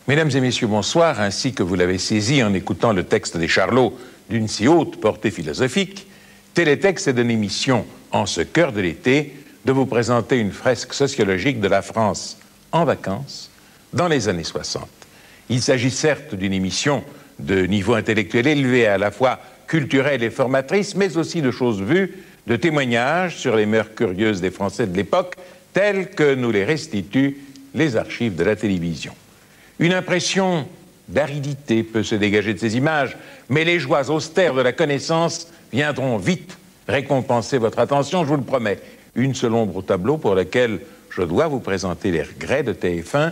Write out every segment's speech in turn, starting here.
Mesdames et messieurs, bonsoir. Ainsi que vous l'avez saisi en écoutant le texte des Charlots d'une si haute portée philosophique, Télétexte est d'une émission en ce cœur de l'été de vous présenter une fresque sociologique de la France en vacances dans les années 60. Il s'agit certes d'une émission de niveau intellectuel élevé, à la fois culturelle et formatrice, mais aussi de choses vues, de témoignages sur les mœurs curieuses des Français de l'époque, telles que nous les restituent les archives de la télévision. Une impression d'aridité peut se dégager de ces images, mais les joies austères de la connaissance viendront vite récompenser votre attention, je vous le promets. Une seule ombre au tableau pour laquelle je dois vous présenter les regrets de TF1.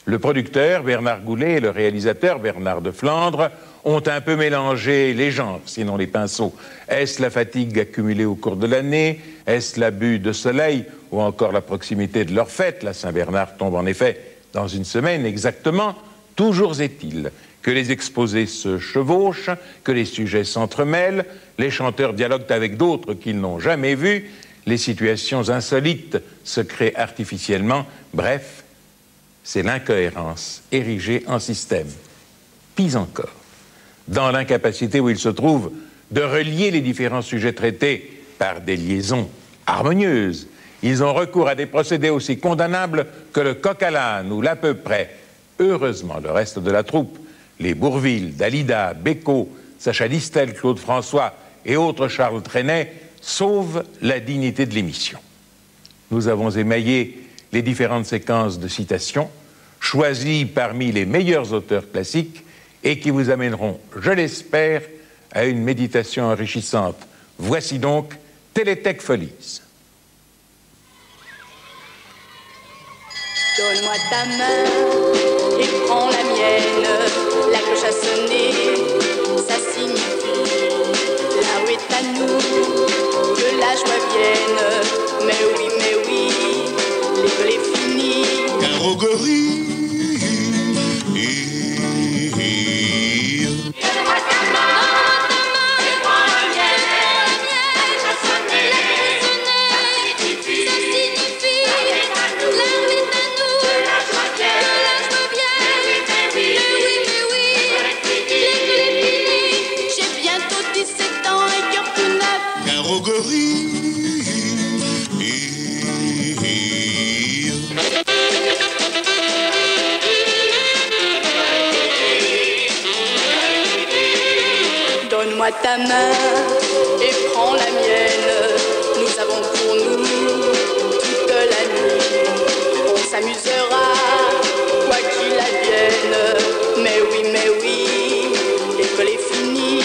Le producteur, Bernard Goulet, et le réalisateur, Bernard de Flandre, ont un peu mélangé les genres, sinon les pinceaux. Est-ce la fatigue accumulée au cours de l'année? Est-ce l'abus de soleil? Ou encore la proximité de leur fête? La Saint-Bernard tombe en effet dans une semaine exactement. Toujours est-il que les exposés se chevauchent, que les sujets s'entremêlent, les chanteurs dialoguent avec d'autres qu'ils n'ont jamais vus, les situations insolites se créent artificiellement. Bref, c'est l'incohérence érigée en système. Pis encore, dans l'incapacité où ils se trouvent de relier les différents sujets traités par des liaisons harmonieuses, ils ont recours à des procédés aussi condamnables que le coq à l'âne ou l'à peu près. Heureusement, le reste de la troupe, les Bourvil, Dalida, Bécaud, Sacha Distel, Claude François et autres Charles Trenet, sauvent la dignité de l'émission. Nous avons émaillé les différentes séquences de citations, choisies parmi les meilleurs auteurs classiques et qui vous amèneront, je l'espère, à une méditation enrichissante. Voici donc Télétech Folies. Donne-moi ta main et prends la mienne. La cloche a sonné, ça signifie là où est à nous que la joie vienne. Mais oui, l'école est finie. Un roguerie. Donne-moi ta main et prends la mienne. Nous avons pour nous toute la nuit. On s'amusera, quoi qu'il advienne. Mais oui, l'école est finie.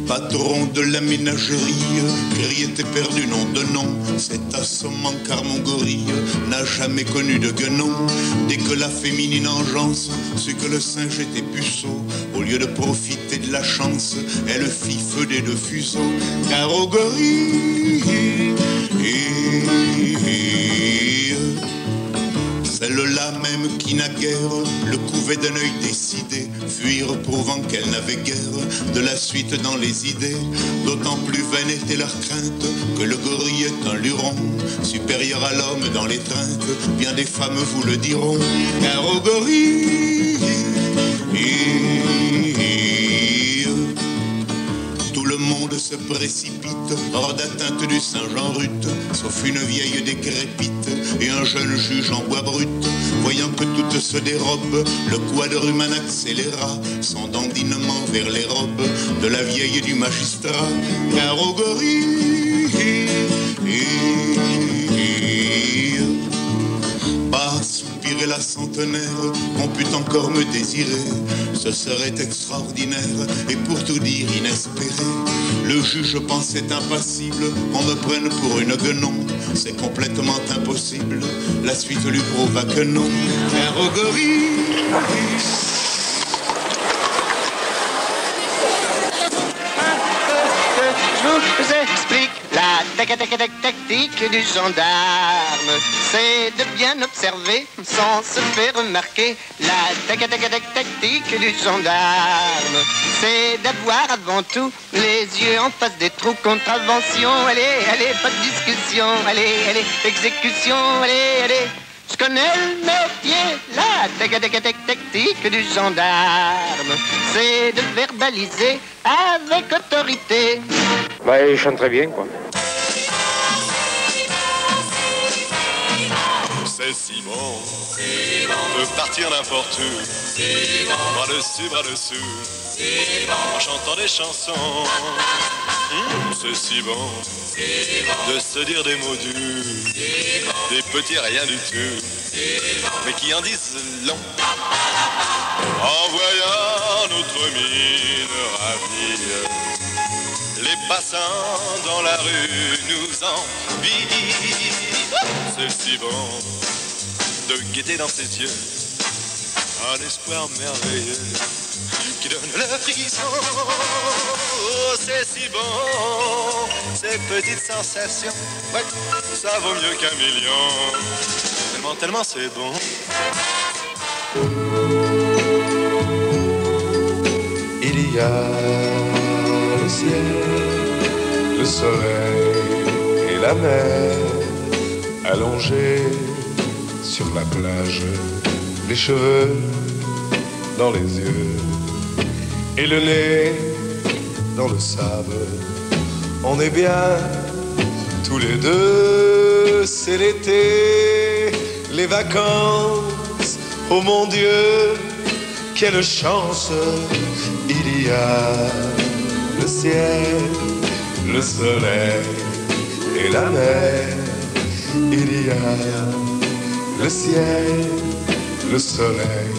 Patron de la ménagerie, gris était perdu nom de nom. C'est assommant car mon gorille n'a jamais connu de guenon. Dès que la féminine engeance sut que le singe était puceau, au lieu de profiter de la chance, elle fit feu des deux fuseaux. Car au gorille, celle-là même qui naguère le couvait d'un œil décidé, fuir prouvant qu'elle n'avait guère de la suite dans les idées. D'autant plus vaine était leur crainte que le gorille est un luron, supérieur à l'homme dans l'étreinte, bien des femmes vous le diront. Car au gorille, tout le monde se précipite hors d'atteinte du singe en rute, sauf une vieille décrépite et un jeune juge en bois brut. Voyant que toutes se dérobent, le quadruman accéléra son dandinement vers les robes de la vieille et du magistrat. Car au gorille, pas soupirer la centenaire qu'on pût encore me désirer, ce serait extraordinaire et pour tout dire inespéré. Le juge pensait impassible qu'on me prenne pour une guenon. C'est complètement impossible, la suite lui prouva que non. Car au gorille, je vous explique la tactique du gendarme, c'est de bien observer sans se faire remarquer. La tactique du gendarme, c'est d'avoir avant tout les yeux en face des trous. Contravention, allez, pas de discussion, allez, exécution, allez. Je connais le métier, la tactique du gendarme, c'est de verbaliser avec autorité. Bah, il chante très bien, quoi. C'est si bon de partir n'importe où, bras dessus, en chantant des chansons. C'est si bon de se dire des mots durs, des petits rien du tout, mais qui en disent long. En voyant notre mine ravie, les passants dans la rue nous envient. C'est si bon de guetter dans ses yeux un espoir merveilleux qui donne le frisson. Oh, c'est si bon, ces petites sensations, ouais, ça vaut mieux qu'un million. Tellement c'est bon. Il y a le ciel, le soleil et la mer allongés sur la plage, les cheveux dans les yeux et le nez dans le sable. On est bien tous les deux, c'est l'été, les vacances. Oh mon Dieu, quelle chance! Il y a le ciel, le soleil et la mer. Il y a le ciel, le soleil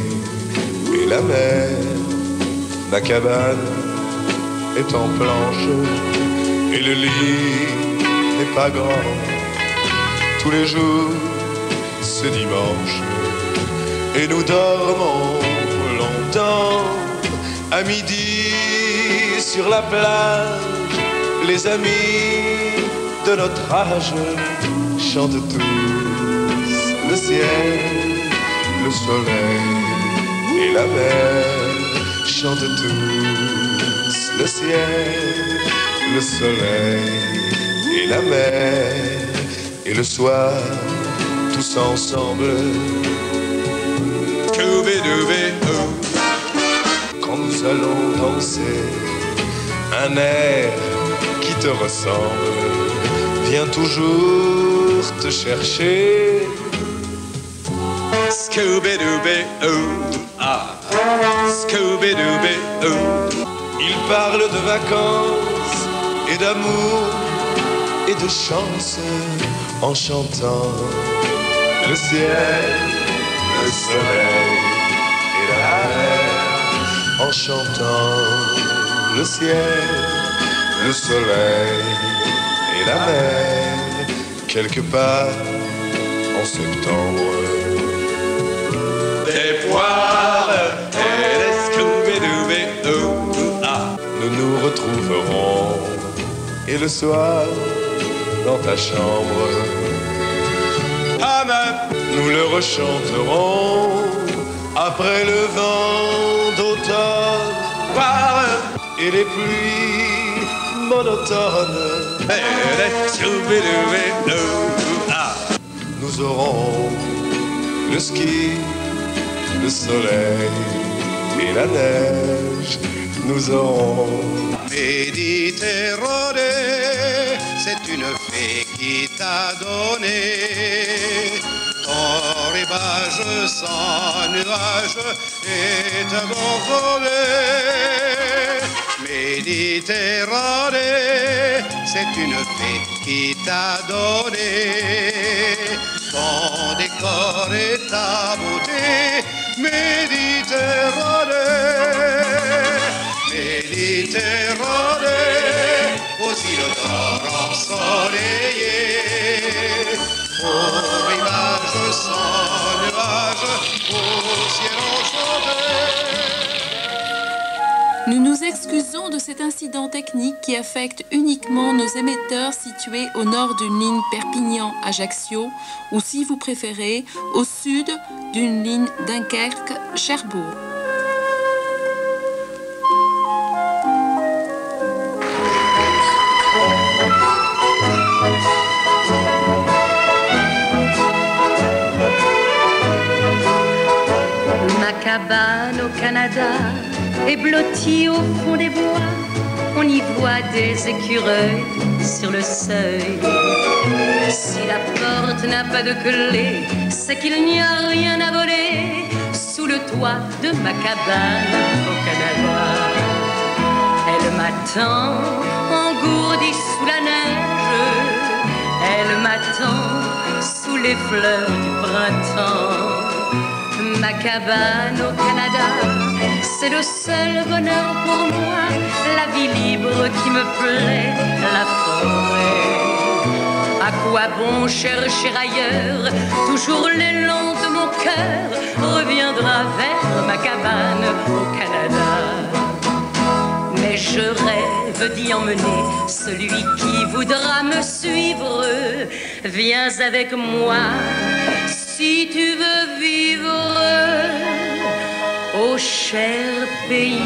et la mer. La cabane est en planche et le lit n'est pas grand. Tous les jours, c'est dimanche et nous dormons longtemps. À midi, sur la plage, les amis de notre âge chantent tous le ciel, le soleil et la mer. Chantent tous le ciel, le soleil et la mer. Et le soir, tous ensemble, quand nous allons danser un air qui te ressemble, vient toujours te chercher. Scooby-Dooby-Doo, ah, Scooby-Dooby-Doo. Il parle de vacances et d'amour et de chance en chantant le ciel, le soleil et la mer. En chantant le ciel, le soleil et la mer. Quelque part en septembre, des poires et des Scooby-Dooby-Doo, ah. Nous nous retrouverons et le soir dans ta chambre, nous le rechanterons après le vent d'automne et les pluies monotones. Nous aurons le ski, le soleil et la neige. Nous aurons Méditerranée, c'est une fée qui t'a donné ton rivage sans nuages et un bon volet. Méditerranée, c'est une fée qui t'a donné ton décor et ta beauté. Méditerranée, Méditerranée, aux îles d'or ensoleillées, aux rivages sans nuages, au ciel enchanté. Nous nous excusons de cet incident technique qui affecte uniquement nos émetteurs situés au nord d'une ligne Perpignan-Ajaccio ou, si vous préférez, au sud d'une ligne Dunkerque-Cherbourg. Ma cabane au Canada est blottie au fond des bois. On y voit des écureuils sur le seuil. Si la porte n'a pas de clé, c'est qu'il n'y a rien à voler sous le toit de ma cabane au Canada. Elle m'attend engourdie sous la neige. Elle m'attend sous les fleurs du printemps. Ma cabane au Canada, c'est le seul bonheur pour moi. La vie libre qui me plaît, la forêt. À quoi bon chercher ailleurs? Toujours l'élan de mon cœur reviendra vers ma cabane au Canada. Mais je rêve d'y emmener celui qui voudra me suivre. Viens avec moi si tu veux vivre au cher pays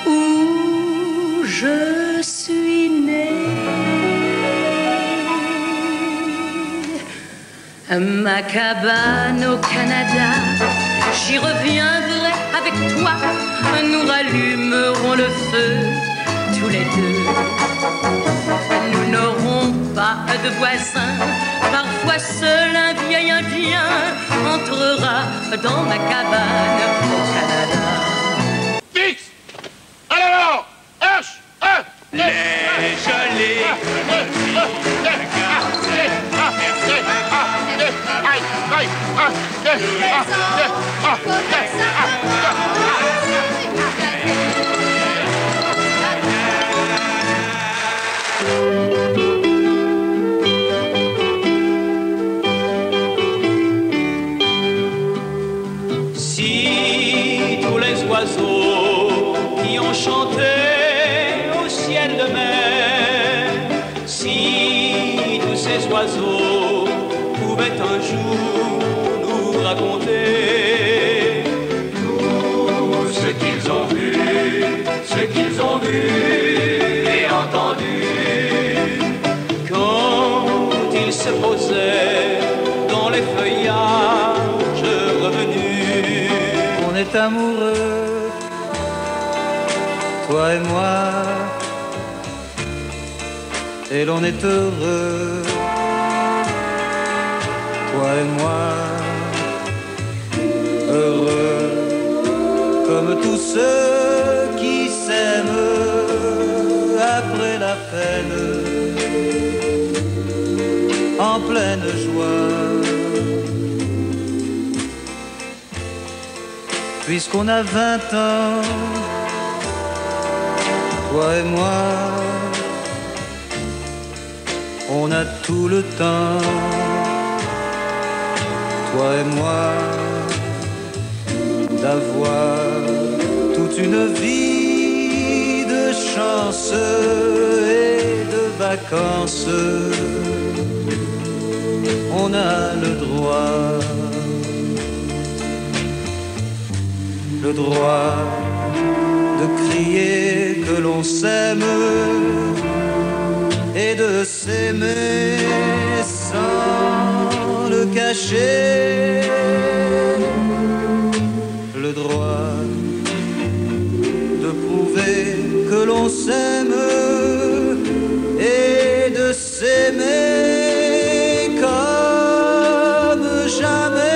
où je suis né. Ma cabane au Canada, j'y reviendrai avec toi. Nous rallumerons le feu tous les deux. Nous n'aurons pas de voisins. Parfois seul un vieil Indien entrera dans ma cabane au Canada. Fixe! Alors! H! Les jolis Si tous les oiseaux qui ont chanté au ciel de mer, si tous ces oiseaux pouvaient un jour nous raconter tout ce qu'ils ont vu, ce qu'ils ont vu et entendu, quand ils se posaient dans les feuillages revenus. On est amoureux, toi et moi, et l'on est heureux, toi et moi, heureux comme tous ceux qui s'aiment après la peine, en pleine joie. Puisqu'on a 20 ans, toi et moi, on a tout le temps, toi et moi, d'avoir toute une vie de chance et de vacances. On a le droit de crier que l'on s'aime et de s'aimer sans le cacher. Le droit de prouver que l'on s'aime et de s'aimer comme jamais.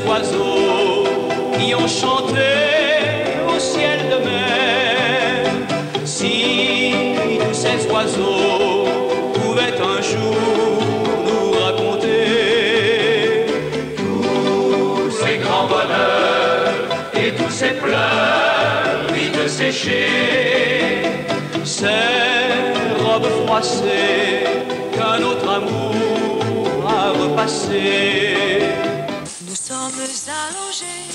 Oiseaux qui ont chanté au ciel de mer, si tous ces oiseaux pouvaient un jour nous raconter tous ces grands bonheurs et tous ces pleurs vite séchés, ces robes froissées qu'un autre amour a repassées. sommes allongés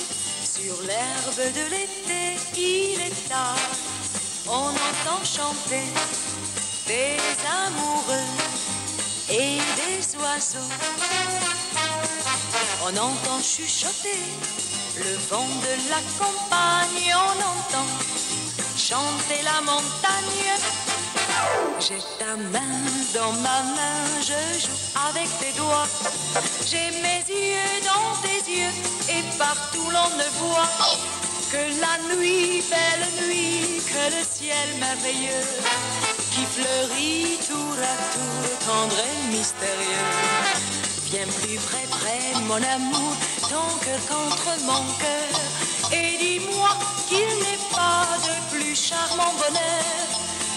sur l'herbe de l'été, il est tard. On entend chanter des amoureux et des oiseaux. On entend chuchoter le vent de la campagne. On entend chanter la montagne. J'ai ta main dans ma main, je joue avec tes doigts. J'ai mes yeux dans tes yeux et partout l'on ne voit que la nuit, belle nuit, que le ciel merveilleux qui fleurit tour à tour, tendre et mystérieux. Viens plus près, près, mon amour, ton cœur contre mon cœur, et dis-moi qu'il n'est pas de plus charmant bonheur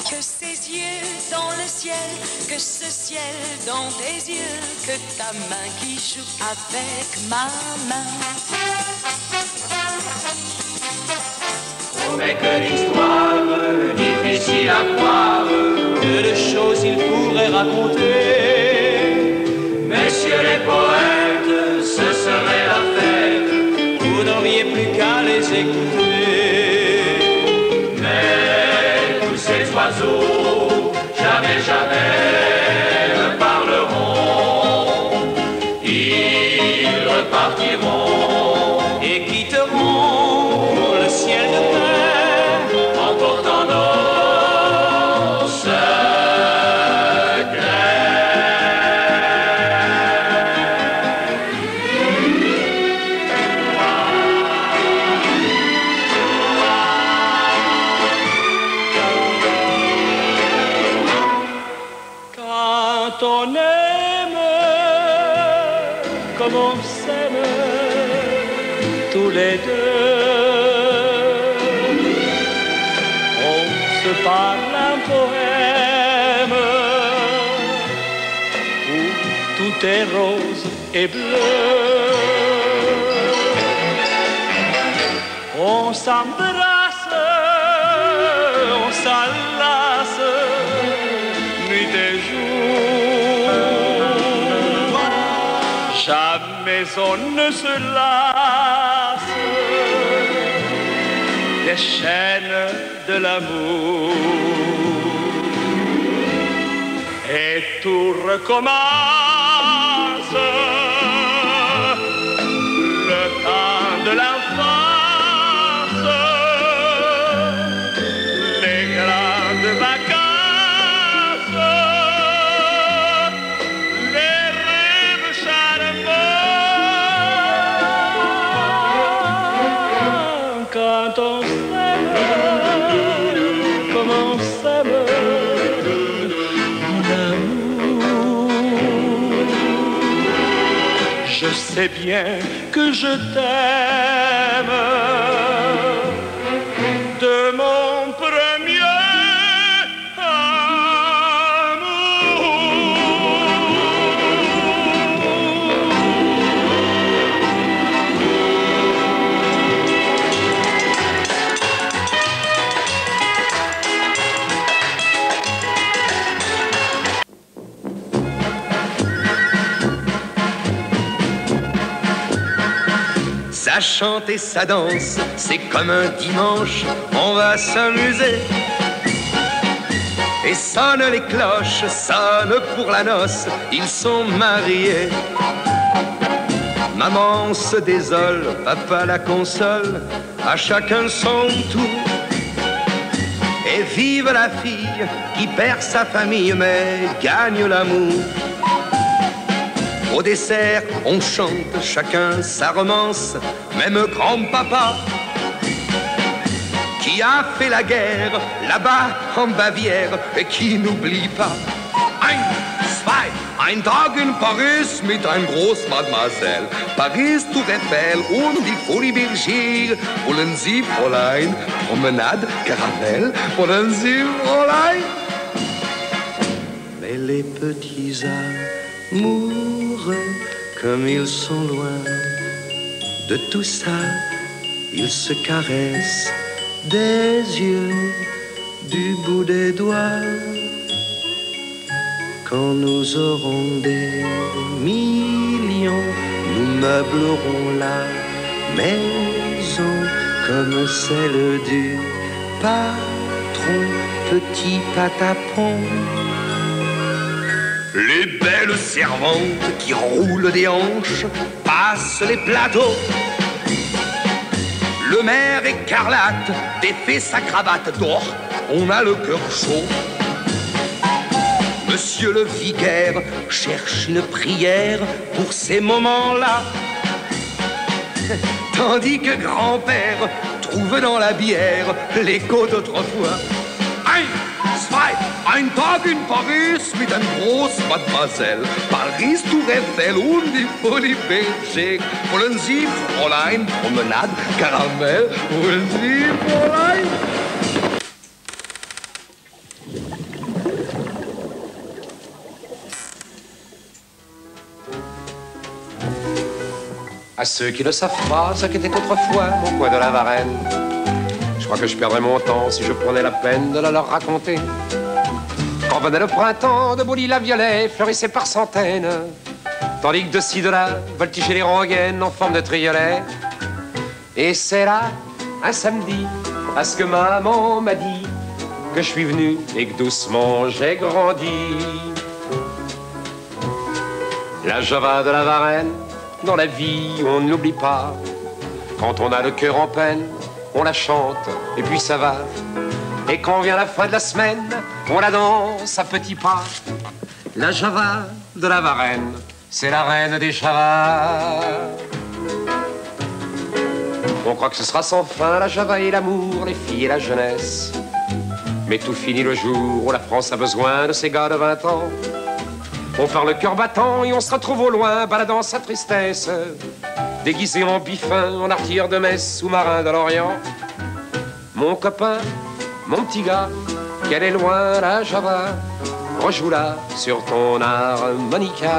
que ces yeux dans le ciel, que ce ciel dans tes yeux, que ta main qui joue avec ma main. Oh, mais que d'histoires difficiles à croire, que de choses il pourrait raconter. Messieurs les poètes, ce serait la fête, vous n'auriez plus qu'à les écouter. Mais tous ces oiseaux, jamais, jamais ne parleront. Ils repartiront et quitteront le ciel de terre, emportant nos secrets. Quand on aime comme on s'aime tous les deux, on se parle un poème où tout est rose et bleu. On s'embrasse, on s'enlace nuit et jour. Jamais on ne se lasse des chaînes de l'amour. Et tout recommence, le temps de l'enfance, les grandes vacances, les rêves charmants. Quand on s'aime, comme on s'aime, mon amour, je sais bien que je t'aime de mon premier Ça chante et ça danse, c'est comme un dimanche, on va s'amuser. Et sonnent les cloches, sonnent pour la noce, ils sont mariés. Maman se désole, papa la console, à chacun son tour. Et vive la fille qui perd sa famille mais gagne l'amour. Au dessert, on chante, chacun sa romance, même grand-papa qui a fait la guerre là-bas en Bavière et qui n'oublie pas. Ein, zwei, ein Tag in Paris mit ein Großmademoiselle. Paris, Tour Eiffel und die Folie Bergère. Wollen Sie, Fräulein, Promenade, Caravelle? Wollen Sie, Fräulein? Mais les petits amoureux, comme ils sont loin de tout ça, ils se caressent des yeux, du bout des doigts. Quand nous aurons des millions, nous meublerons la maison comme celle du patron, petit patapon. Les belles servantes qui roulent des hanches passent les plateaux. Le maire écarlate défait sa cravate d'or, on a le cœur chaud. Monsieur le vicaire cherche une prière pour ces moments-là, tandis que grand-père trouve dans la bière l'écho d'autrefois. Ein Tag in Paris mit einer großen Mademoiselle. Paris, Tour Eiffel und die Folie Belgique. Wollen Sie, Fräulein, Promenade, Karamell? Wollen Sie, Fräulein? À ceux qui ne savent pas ce qu'était autrefois mon coin de la Varenne, je crois que je perdrais mon temps si je prenais la peine de la leur raconter. Quand venait le printemps, de beaux lilas violets fleurissaient par centaines, tandis que de ci de là voltigeaient les rengaines en forme de triolet. Et c'est là, un samedi, à ce que maman m'a dit, que je suis venu et que doucement j'ai grandi. La Java de la Varenne, dans la vie on ne l'oublie pas. Quand on a le cœur en peine, on la chante et puis ça va. Et quand vient la fin de la semaine, on la danse à petits pas. La Java de la Varenne, c'est la reine des Javas. On croit que ce sera sans fin, la Java et l'amour, les filles et la jeunesse. Mais tout finit le jour où la France a besoin de ces gars de 20 ans. On part le cœur battant et on se retrouve au loin, baladant sa tristesse, déguisé en biffin, en artilleur de messe, sous-marin de l'Orient. Mon copain, mon petit gars, qu'elle est loin la Java, rejoue-la sur ton harmonica.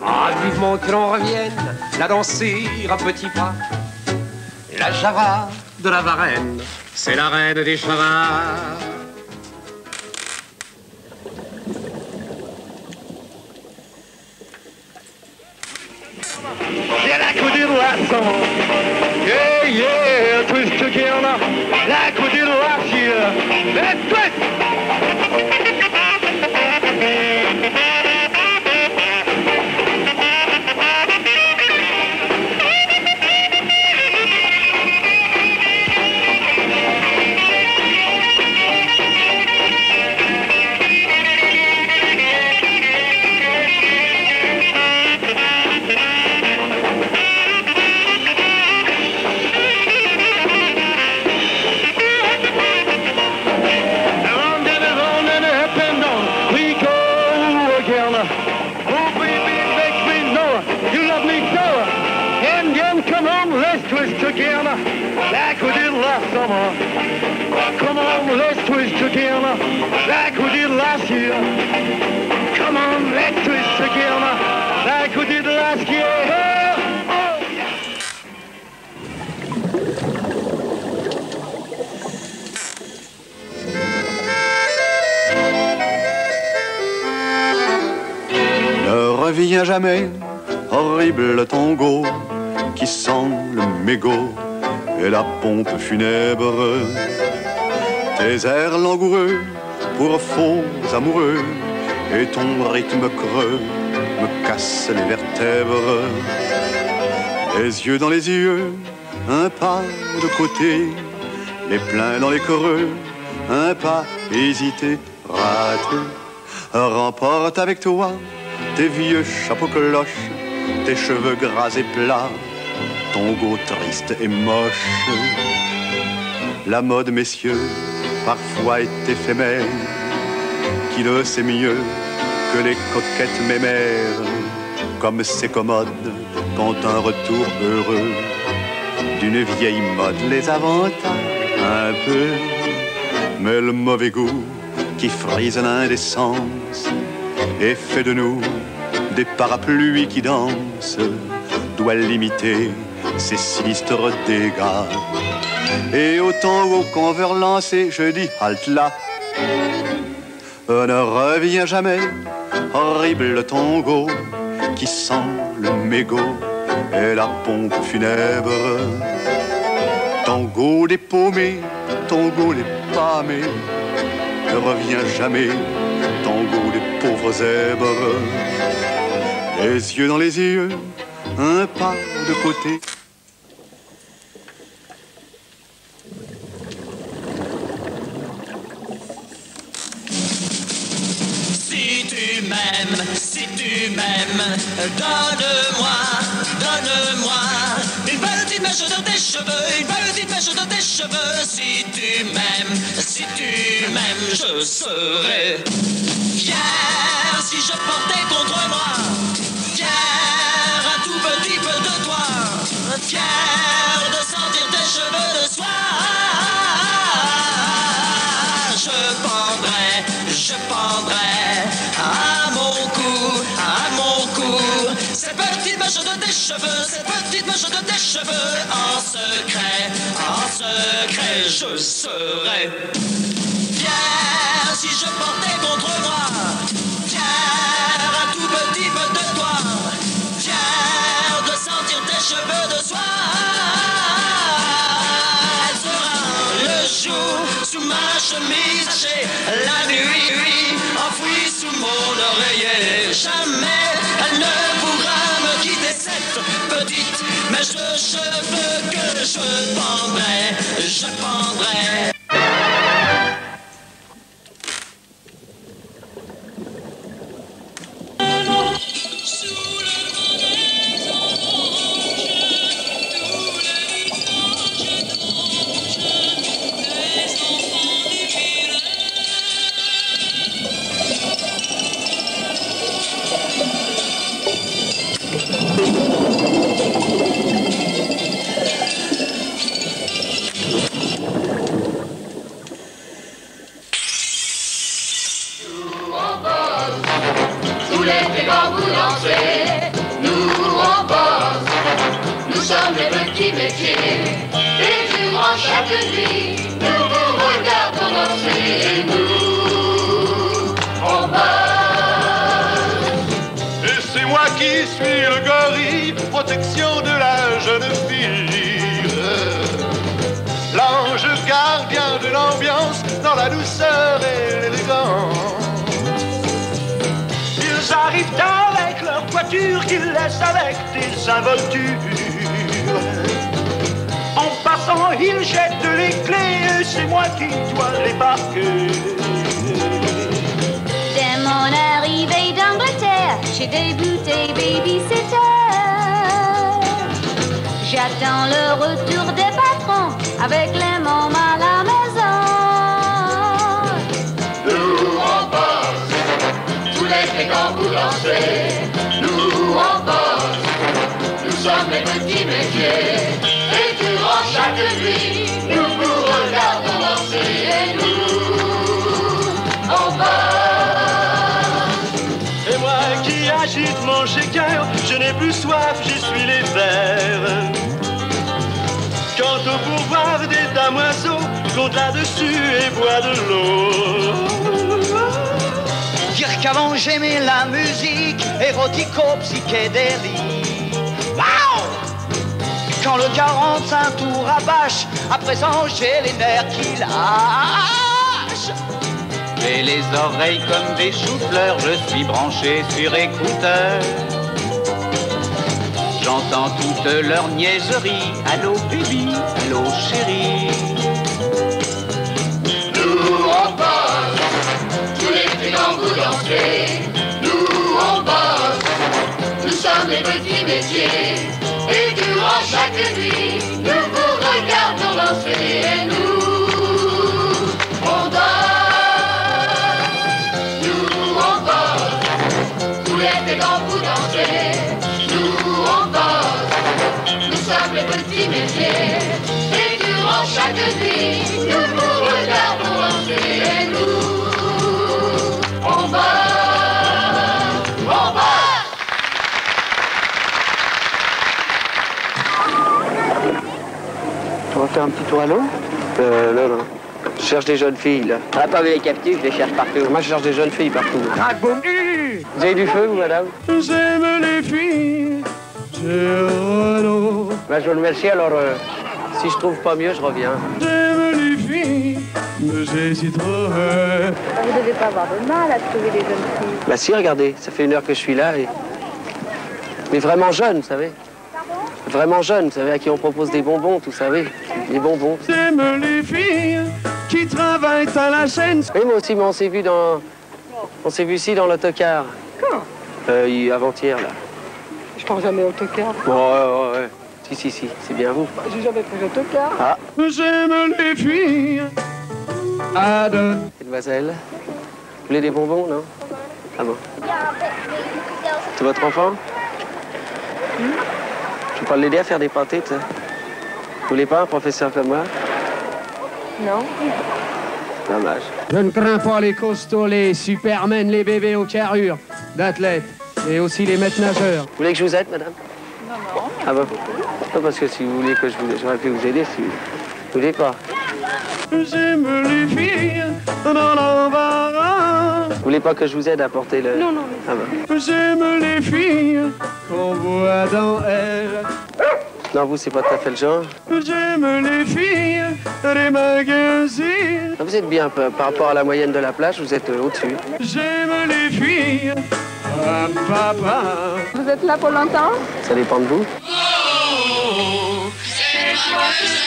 Ah, vivement que l'on revienne, la danser à petits pas. La Java de la Varenne, c'est la reine des Javas. Like we did last summer. Yeah, yeah, twist together. Like we did last year. Let's twist. Together, like we did last summer. Come on, let's twist together, like we did last year. Come on, let's twist together, like we did last year. Oh, yeah. Ne reviens jamais, horrible tango qui sent le mégot et la pompe funèbre. Tes airs langoureux pour faux amoureux et ton rythme creux me casse les vertèbres. Les yeux dans les yeux, un pas de côté, les pleins dans les creux, un pas hésité, raté. Remporte avec toi tes vieux chapeaux cloches, tes cheveux gras et plats, ton go triste et moche. La mode, messieurs, parfois est éphémère. Qui le sait mieux que les coquettes mémères? Comme c'est commode quand un retour heureux d'une vieille mode les avantage un peu. Mais le mauvais goût qui frise l'indécence et fait de nous des parapluies qui dansent doit limiter ces sinistres dégâts. Et au tango qu'on veut relancer, je dis halte là. Ne reviens jamais, horrible tango qui sent le mégot et la pompe funèbre. Tango des paumés, tango des pâmés, ne reviens jamais, tango des pauvres zèbres. Les yeux dans les yeux, un pas de côté. Si tu m'aimes, donne-moi une petite mèche dans tes cheveux, une petite mèche dans tes cheveux. Si tu m'aimes, je serais fier si je portais contre moi, fier un tout petit peu de toi, fier de sentir tes cheveux de soie. Je pendrai à mon cou, cette petite mèche de tes cheveux, cette petite mèche de tes cheveux. En secret, je serais fier si je portais contre moi, fier un tout petit peu de toi, fier de sentir tes cheveux de soie. Elle sera le jour sous ma chemise cachée, la nuit enfouie sous mon oreiller. Jamais elle ne pourra me quitter, cette petite mèche de cheveux que je pendrai. Tous les vivants boulanciers, nous on bosse, nous sommes les petits métiers, et durant chaque nuit, nous vous regardons danser, et nous on bosse. Et c'est moi qui suis le gorille, protection de la jeune fille, l'ange gardien de l'ambiance, dans la douceur et l'élégance. Ils arrivent avec leur voiture qu'ils laissent avec des involtures. En passant, ils jettent les clés et c'est moi qui dois les parquer. Dès mon arrivée d'Angleterre, j'ai débuté babysitter. J'attends le retour des patrons avec les mômes à la maison. Nous on bosse, tous les fréquents boulanciers, nous on bosse, nous sommes les petits métiers, et durant chaque nuit, nous vous regardons danser, et nous on bosse. Et moi qui agite mon shaker, je n'ai plus soif, j'essuie les verres. Quant au pouvoir des damoiseaux, compte là-dessus et bois de l'eau. Dire qu'avant j'aimais la musique érotico-psychédélique. Wow! Quand le 45 tours rabâche, à présent j'ai les nerfs qui lâchent. J'ai les oreilles comme des choux-fleurs, je suis branché sur écouteur. J'entends toutes leurs niaiseries. Allô baby, allô chérie. Nous on bosse, tous les fréquents boulanciers, nous on bosse, nous sommes les petits métiers, et durant chaque nuit, nous vous regardons danser, et nous on bosse, tous les fréquents boulanciers, nous on bosse, nous sommes les petits métiers, et durant chaque nuit, nous vous regardons danser, et nous on bosse, on bosse. On va faire faire un petit tour à l'eau? Non. Je cherche des jeunes filles, là. On n'a pas vu les captifs, je les cherche partout. Moi, je cherche des jeunes filles partout. Ah, boum. Vous avez du feu, vous, madame? J'aime les filles, Ben, je vous remercie, alors, si je trouve pas mieux, je reviens. j'aime les filles, mais j'hésiterai. Vous devez pas avoir de mal à trouver des jeunes filles. Bah si, regardez, ça fait 1 heure que je suis là, et... Mais vraiment jeune, vous savez. Vraiment jeune, vous savez, à qui on propose des bonbons, tout, vous savez. Des bonbons. J'aime les filles qui travaillent à la chaîne. Oui, moi aussi, mais on s'est vu dans... On s'est vu ici dans l'autocar. Quand? Avant-hier, là. Je prends jamais autocar. Ouais. Si, c'est bien vous. J'ai jamais pris autocar. Ah. J'aime les filles. Mademoiselle, vous voulez des bonbons, non? Ah bon. C'est votre enfant? Je peux pas l'aider à faire des pâtés, tu sais. Vous voulez pas un professeur comme moi? Non. Dommage. Je ne crains pas les costauds, les supermen, les bébés aux carrures d'athlètes et aussi les maîtres nageurs. Vous voulez que je vous aide, madame? Non. Ah bon? Non, parce que si vous voulez que j'aurais pu vous aider, si vous voulez pas. J'aime les filles dans l'embarras. Vous voulez pas que je vous aide à porter le... Non. Ah bon. J'aime les filles qu'on voit dans elles. Non, vous, c'est pas tout à fait le genre. J'aime les filles des magazines. Vous êtes bien, par rapport à la moyenne de la plage, vous êtes au-dessus. J'aime les filles à papa. Vous êtes là pour longtemps? Ça dépend de vous. C'est moi que j'aime.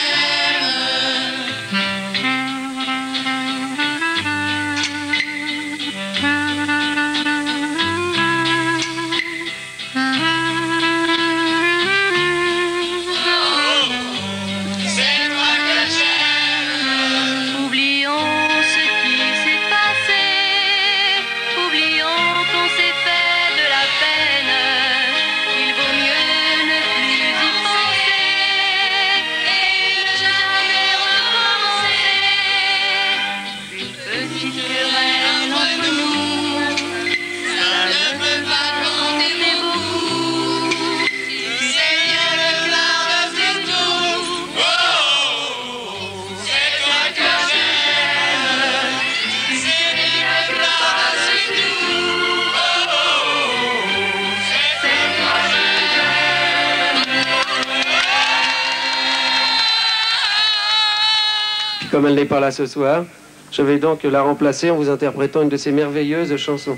Comme elle n'est pas là ce soir, je vais donc la remplacer en vous interprétant une de ces merveilleuses chansons.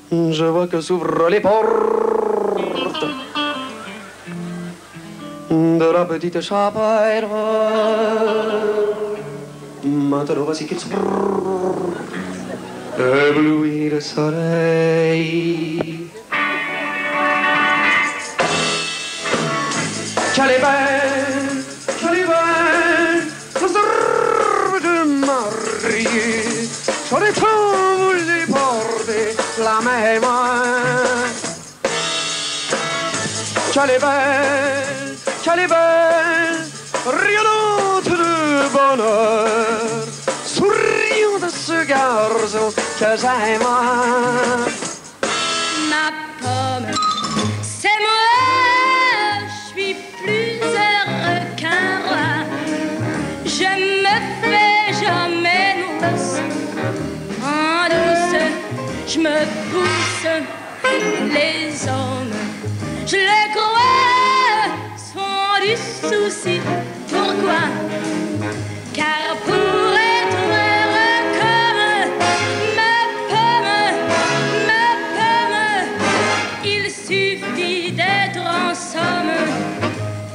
Je vois que s'ouvrent les portes de la petite chapelle. Maintenant voici qu'il s'ouvre, ébloui le soleil. Qu'elle est belle, qu'elle est belle, nos herbes de mariée. J'aurais tant voulu porter la même. Qu'elle est belle, rayonnante de bonheur, souriant de ce garçon que j'aime. Ma pomme, c'est moi, je suis plus heureux qu'un roi. Je me fais jamais mousse, en douce, je me pousse. Les hommes, je les crois, sont du souci. Pourquoi? Car pour être heureux comme ma pomme, il suffit d'être en somme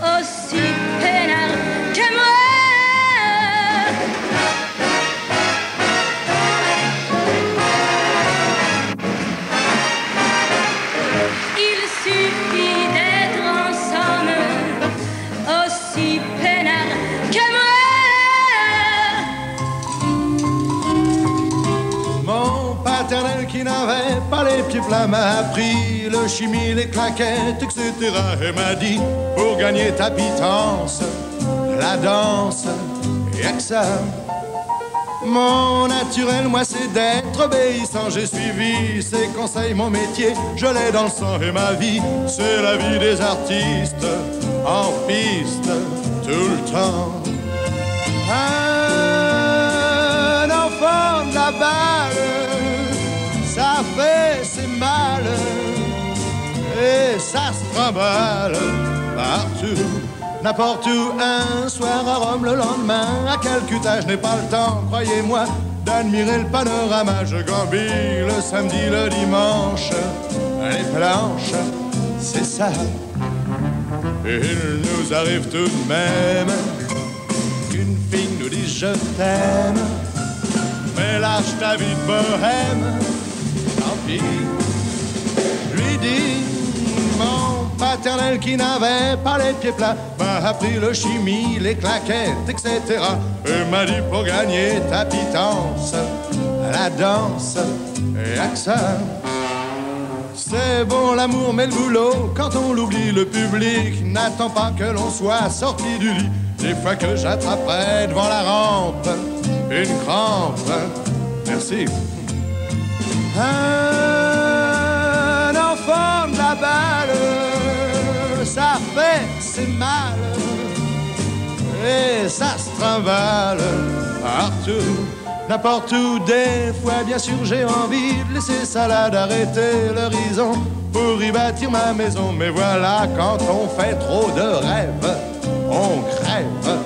aussi peinard que moi. Il suffit d'être en somme aussi peinard que moi. Mon paternel qui n'avait pas les pieds plats m'a appris le chimie, les claquettes, etc. Et m'a dit, pour gagner ta pitance, la danse, y'a que ça. Mon naturel, moi, c'est d'être obéissant. J'ai suivi ses conseils, mon métier, je l'ai dans le sang et ma vie. C'est la vie des artistes, en piste, tout le temps. Un enfant de la balle, ça fait ses mal, et ça se trimballe partout. N'importe où, un soir à Rome, le lendemain à Calcutta, je n'ai pas le temps, croyez-moi, d'admirer le panorama. Je gambille le samedi, le dimanche, les planches, c'est ça. Et il nous arrive tout de même qu'une fille nous dise je t'aime, mais lâche ta vie de bohème, tant pis. Je lui dis, mon paternel qui n'avait pas les pieds plats m'a appris le chimie, les claquettes, etc. Et m'a dit pour gagner ta pitance, la danse et accent. C'est bon l'amour mais le boulot, quand on l'oublie, le public n'attend pas que l'on soit sorti du lit. Des fois que j'attraperai devant la rampe une crampe, merci. Un enfant de la balle, ça fait ses mal, et ça se trimballe partout, n'importe où. Des fois, bien sûr, j'ai envie de laisser ça là, d'arrêter l'horizon pour y bâtir ma maison. Mais voilà, quand on fait trop de rêves, on crève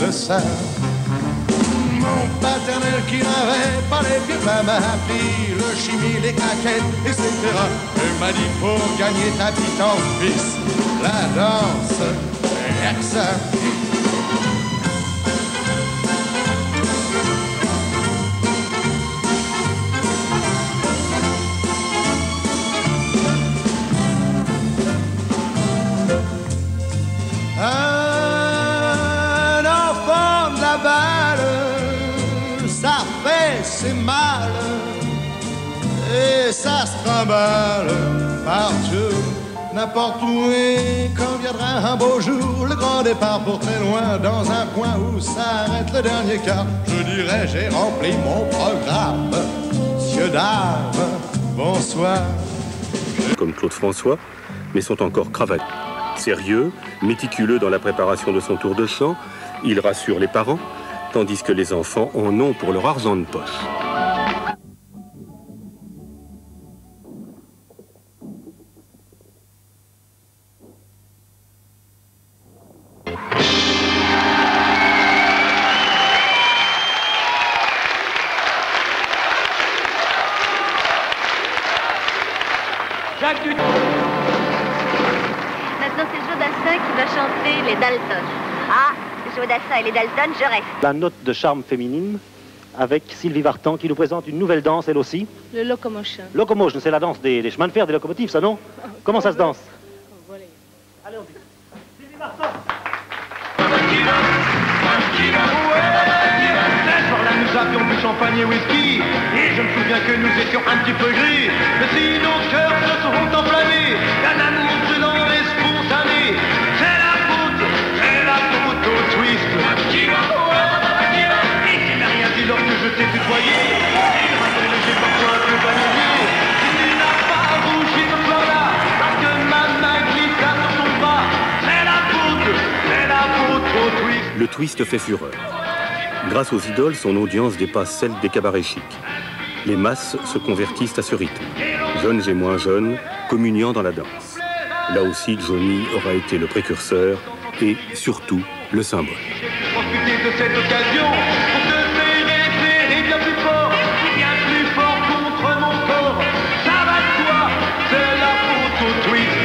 de ça. Mon paternel qui n'avait pas les pieds plats m'a appris le chimie, les claquettes, etc. Et m'a dit pour gagner ta pitance, fils, la danse, rien que ça. Un enfant de la balle, ça fait ses mal, et ça se trimballe partout, n'importe où. Et quand viendra un beau jour, le grand départ pour très loin, dans un coin où s'arrête le dernier quart, je dirais j'ai rempli mon programme. Monsieur, dame, bonsoir. Comme Claude François, mais sont encore cravatés. Sérieux, méticuleux dans la préparation de son tour de chant, il rassure les parents, tandis que les enfants en ont pour leur argent de poche. Maintenant, c'est Jodassin qui va chanter les Dalton. Ah, Jodassin et les Dalton, je reste. La note de charme féminine avec Sylvie Vartan qui nous présente une nouvelle danse, elle aussi. Le Locomotion. Locomotion, c'est la danse des chemins de fer, des locomotives, ça non? Comment ça se danse? Allez, on dit. Sylvie Vartan. Ce soir-là, nous avions du champagne et whisky, et je me souviens que nous étions un petit peu gris. Mais si nos cœurs se seront enflammés d'un amour brûlant et spontané, c'est la faute au twist. Et tu n'as rien dit lorsque je t'ai tutoyé, et malgré que j'ai parfois un peu balayé, tu n'as pas rougi ce soir-là, parce que ma main glissa sur ton bras. C'est la faute au twist. Le twist fait fureur. Grâce aux idoles, son audience dépasse celle des cabarets chics. Les masses se convertissent à ce rythme. Jeunes et moins jeunes, communiant dans la danse. Là aussi, Johnny aura été le précurseur et, surtout, le symbole. Profiter de cette occasion pour te serrer bien plus fort contre mon corps. Ça va de toi, c'est la faute au twist.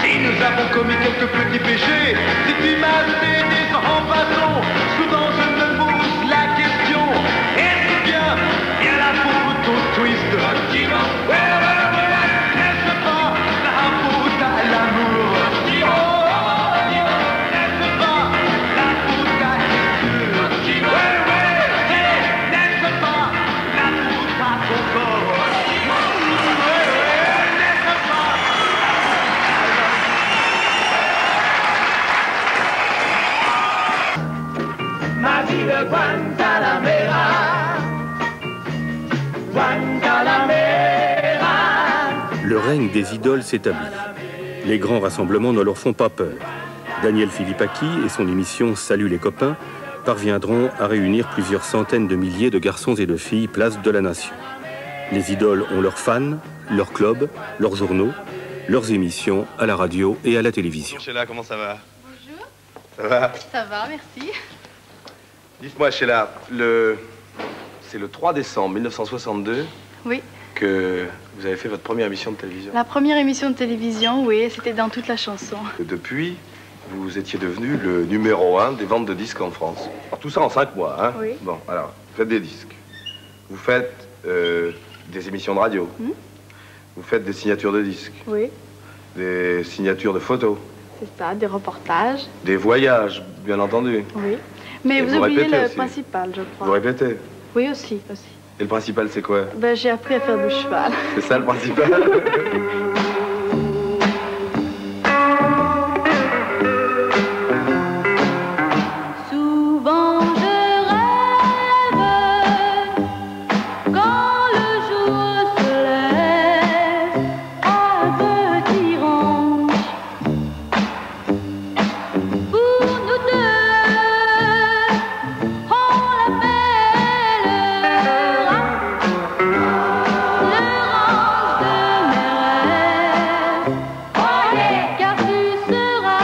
Si nous avons commis quelques petits péchés, des idoles s'établit. Les grands rassemblements ne leur font pas peur. Daniel Philippaki et son émission Salut les copains parviendront à réunir plusieurs centaines de milliers de garçons et de filles place de la Nation. Les idoles ont leurs fans, leurs clubs, leurs journaux, leurs émissions à la radio et à la télévision. Bonjour Sheila, comment ça va? Bonjour. Ça va? Ça va, merci. Dites-moi Sheila, c'est le 3 décembre 1962 Oui. que vous avez fait votre première émission de télévision. La première émission de télévision, oui, c'était dans toute la chanson. Depuis, vous étiez devenu le numéro 1 des ventes de disques en France. Alors, tout ça en 5 mois, hein? Oui. Bon, alors, vous faites des disques. Vous faites des émissions de radio. Vous faites des signatures de disques. Oui, Des signatures de photos. c'est ça, des reportages. Des voyages, bien entendu. Oui. Mais Et vous vous oubliez répétez le aussi. principal, je crois. Vous répétez. Oui, aussi. Et le principal, c'est quoi? Ben, j'ai appris à faire du cheval. C'est ça le principal? Souvent je rêve quand le jour se lève un petit ranch pour nous deux. On l'appellera le ranch de mes rêves. Car tu seras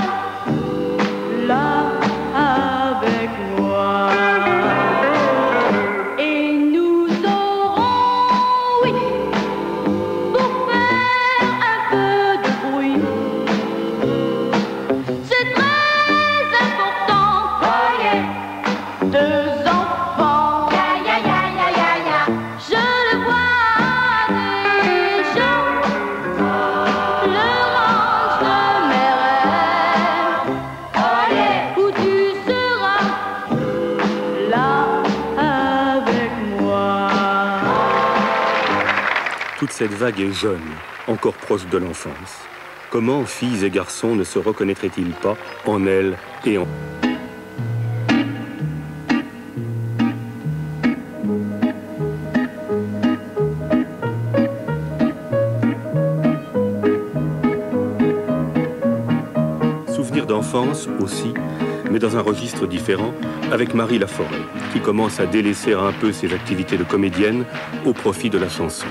là avec moi et nous aurons, oui, pour faire un peu de bruit. C'est très important, voyez, 2 enfants. Je le vois déjà, le ranch de mes rêves, où tu seras là avec moi. Toute cette vague est jeune, encore proche de l'enfance. Comment filles et garçons ne se reconnaîtraient-ils pas en elle et en... Souvenir d'enfance aussi, mais dans un registre différent, avec Marie Laforêt, qui commence à délaisser un peu ses activités de comédienne au profit de la chanson.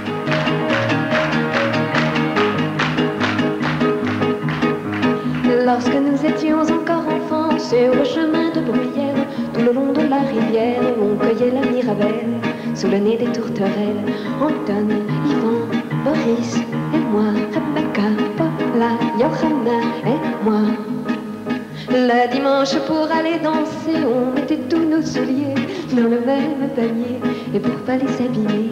Lorsque nous étions encore enfants, sur le chemin de Bruyère, tout le long de la rivière, on cueillait la mirabelle, sous le nez des tourterelles. Anton, Yvan, Boris et moi, Rebecca, Paula, Johanna et moi. Le dimanche pour aller danser, on mettait tous nos souliers dans le même panier. Et pour pas les abîmer,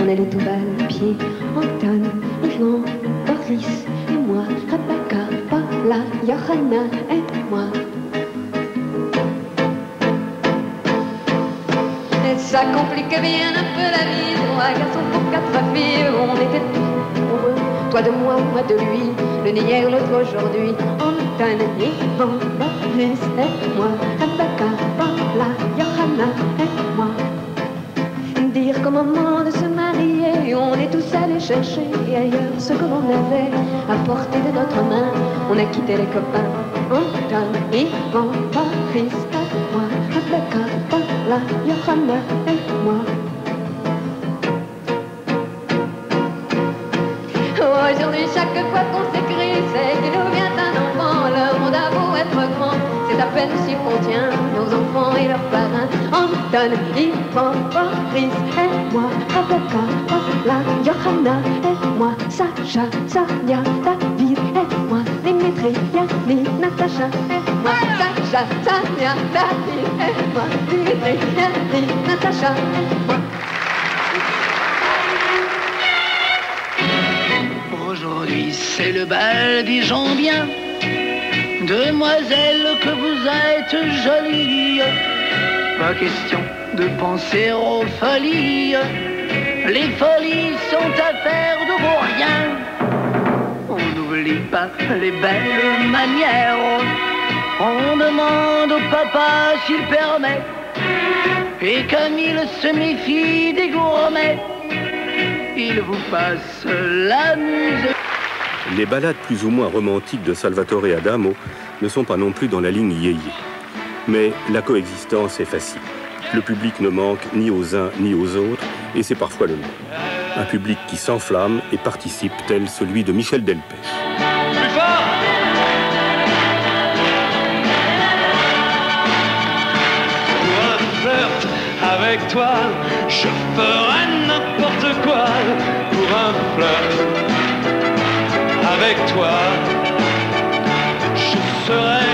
on allait tout bas les pieds. Anton, Yvan, Boris et moi, Rebecca, Paula, Johanna et moi. Et ça compliquait bien un peu la vie. 3 garçons pour 4 filles, on était amoureux. Toi de moi, moi de lui, le nez hier, l'autre aujourd'hui. Anton, Yvan, Boris et moi, Rebecca, Paula, Johanna et moi. Dire qu'au moment de se marier, on est tous allés chercher ailleurs ce que l'on avait à portée de notre main. On a quitté les copains, Anton, Yvan, Boris et moi, Rebecca, Paula, Johanna et moi. Aujourd'hui, chaque fois qu'on s'écrit, c'est qu'il nous vient un enfant. Le monde a beau être grand, c'est à peine si on tient nos enfants et leurs parrains. Anton, Yvan, Boris et moi, Rebecca, Paula, Johanna et moi, Sacha, Sonia, David et moi, Dimitri, Yannick, Natacha et moi, Sacha, Sonia, David et moi, Dimitri, Yannick, Natacha et moi. Aujourd'hui c'est le bal des gens bien. Demoiselle que vous êtes jolie. Pas question de penser aux folies. Les folies sont affaires de vos rien. On n'oublie pas les belles manières. On demande au papa s'il permet. Et comme il se méfie des gourmets, il vous passe la musique. Les ballades plus ou moins romantiques de Salvatore Adamo ne sont pas non plus dans la ligne yéyé. Mais la coexistence est facile. Le public ne manque ni aux uns ni aux autres, et c'est parfois le même. Un public qui s'enflamme et participe, tel celui de Michel Delpech. Plus fort! Pour un flirt avec toi, je ferai n'importe quoi. Pour un flirt avec toi, je serai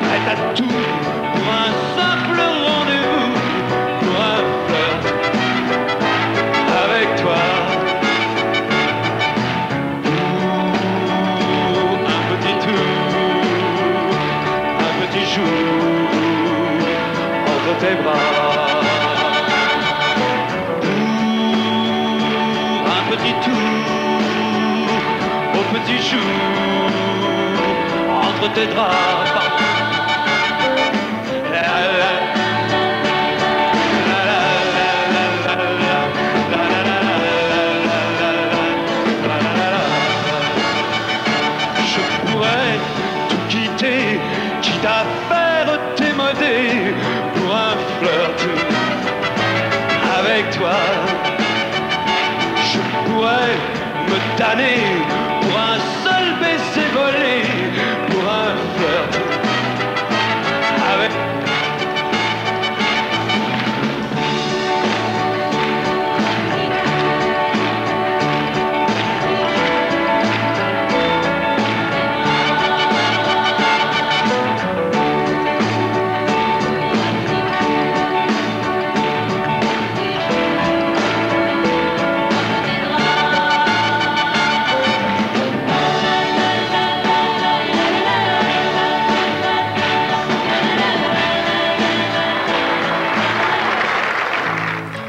prêt à tout. Pour un simple rendez-vous, pour un flirt avec toi. Un petit tour, un petit jour entre tes bras. Un petit tour au petit jour entre tes draps. Je pourrais tout quitter, quitte à faire t'émoder pour un flirt avec toi. Je pourrais me damner pour un seul baiser volé, pour un flirt avec toi.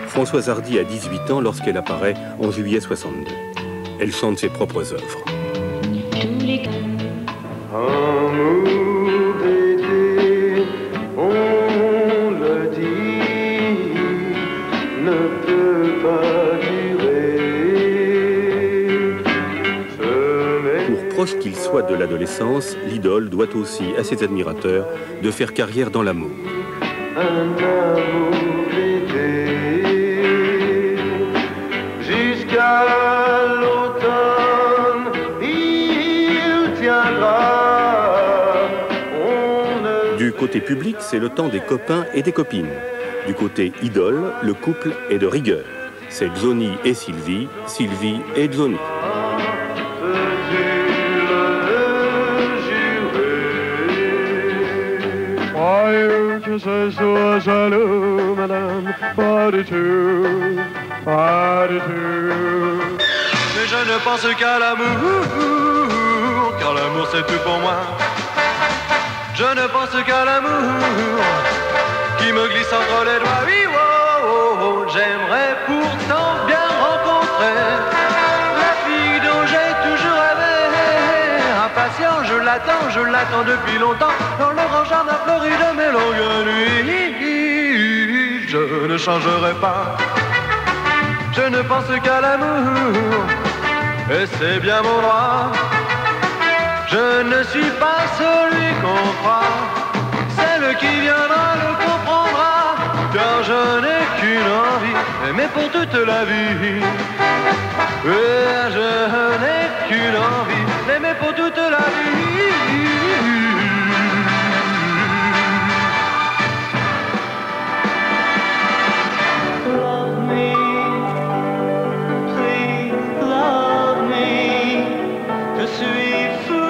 Françoise Hardy a 18 ans lorsqu'elle apparaît en juillet 62. Elle chante ses propres œuvres. Amour d'été, on le dit, ne peut pas durer. Pour proche qu'il soit de l'adolescence, l'idole doit aussi à ses admirateurs de faire carrière dans l'amour. Un amour d'été, jusqu'à l'automne, il tiendra. Du côté public, c'est le temps des copains et des copines. Du côté idole, le couple est de rigueur. C'est Johnny et Sylvie, Sylvie et Johnny. Croyez que ce soit jaloux, madame, pas du tout, pas du tout. Mais je ne pense qu'à l'amour, car l'amour c'est tout pour moi. Je ne pense qu'à l'amour, qui me glisse entre les doigts. Oui, oh, oh, oh. J'aimerais pourtant bien rencontrer la fille dont j'ai toujours rêvé. Impatient, je l'attends depuis longtemps, dans le grand jardin fleuri de mes longues nuits. Je ne changerai pas, je ne pense qu'à l'amour, et c'est bien mon droit. Je ne suis pas celui qu'on croit, celle qui viendra le comprendra, car je n'ai qu'une envie, aimer pour toute la vie. Et je n'ai qu'une envie, l'aimer pour toute la vie. Love me, please love me, je suis fou.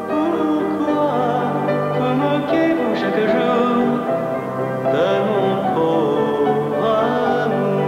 Pourquoi vous moquez-vous chaque jour de mon pauvre amour?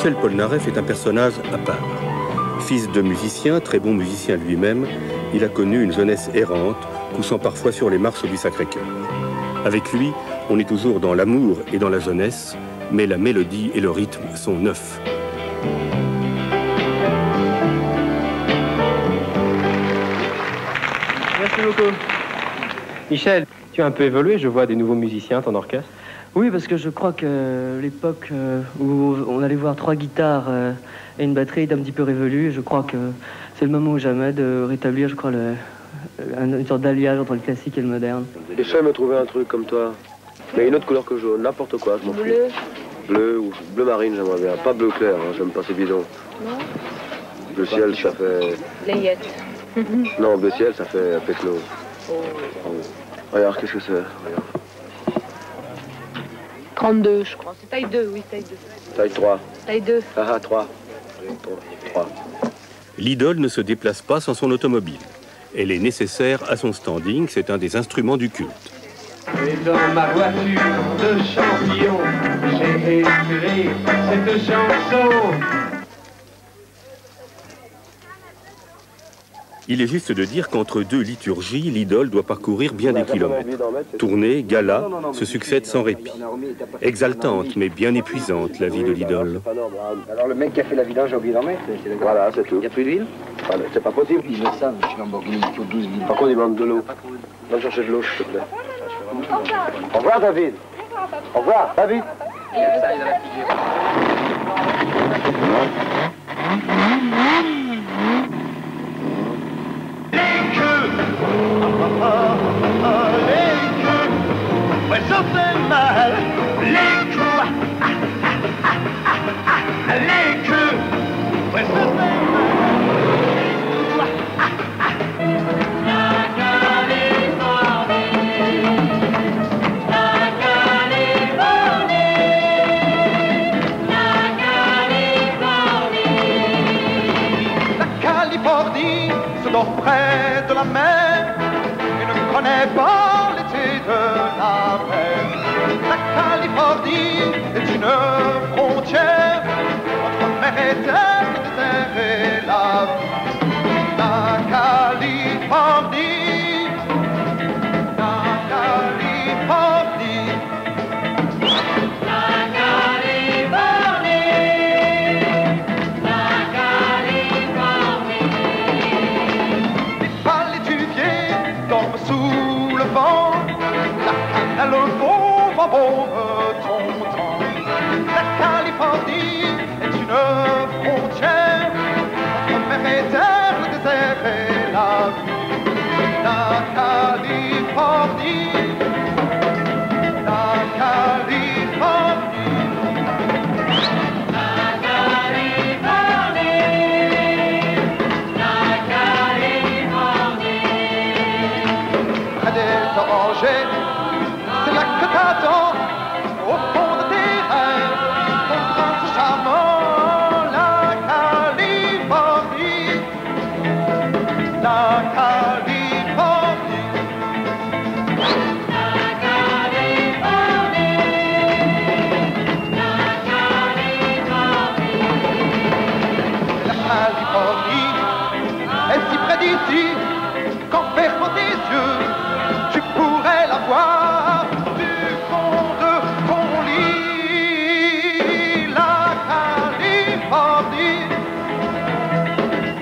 Michel Polnareff est un personnage à part. Fils de musicien, très bon musicien lui-même, il a connu une jeunesse errante, poussant parfois sur les marches du Sacré-Cœur. Avec lui, on est toujours dans l'amour et dans la jeunesse, mais la mélodie et le rythme sont neufs. Merci beaucoup. Michel, tu as un peu évolué, je vois des nouveaux musiciens, ton orchestre. Oui, parce que je crois que l'époque où on allait voir 3 guitares et une batterie est un petit peu révolue. Je crois que c'est le moment ou jamais de rétablir, je crois, une sorte d'alliage entre le classique et le moderne. J'essaie de me trouver un truc comme toi, mais une autre couleur que jaune, n'importe quoi, je m'en fous. Bleu. Bleu ou bleu marine, j'aimerais bien. Pas bleu clair, hein, j'aime pas ces bidons. Non. Bleu ciel, ça fait... Layette. Non, bleu ciel, ça fait péclo. Oh. Regarde, qu'est-ce que c'est? Regarde. 32, je crois. C'est taille 2, oui, taille 2. Taille 3. Taille 2. Ah, 3. 3. L'idole ne se déplace pas sans son automobile. Elle est nécessaire à son standing, c'est un des instruments du culte. Et dans ma voiture de champion, j'ai écrit cette chanson. Il est juste de dire qu'entre 2 liturgies, l'idole doit parcourir bien des kilomètres. Tournées, galas, se succèdent sans répit. Exaltante, mais bien épuisante, la vie de l'idole. Alors le mec qui a fait la vidange, j'ai oublié d'en mettre. Voilà, c'est tout. Il n'y a plus d'huile? C'est pas possible. Ils le savent, je suis Lamborghini, il faut 12 000. Par contre, il manque de l'eau. Va me chercher de l'eau, s'il te plaît. Au revoir, David. Au revoir, David. Ouais, ça fait mal, les queues, les queues, ouais, ça fait mal. Californie se dort près de la mer et ne connaît pas l'été de la mer. La Californie est une frontière entre mer et terre, le désert et la vie. La Californie, la Californie, la Californie, la Californie. Les palétuviers dorment sous le vent, la cannelle bombe en bombe ton temps. La Californie est une frontière entre mer et terre, le désert et la vie. La Californie, la Californie, la Californie, la Californie. Près des orangers, c'est là que t'attends, au fond de tes rêves, ton prince charmant. La Californie, la Californie, la Californie, la Californie. La Californie est si près d'ici qu'en fermant tes yeux, tu pourrais la voir du fond de ton lit. La Californie,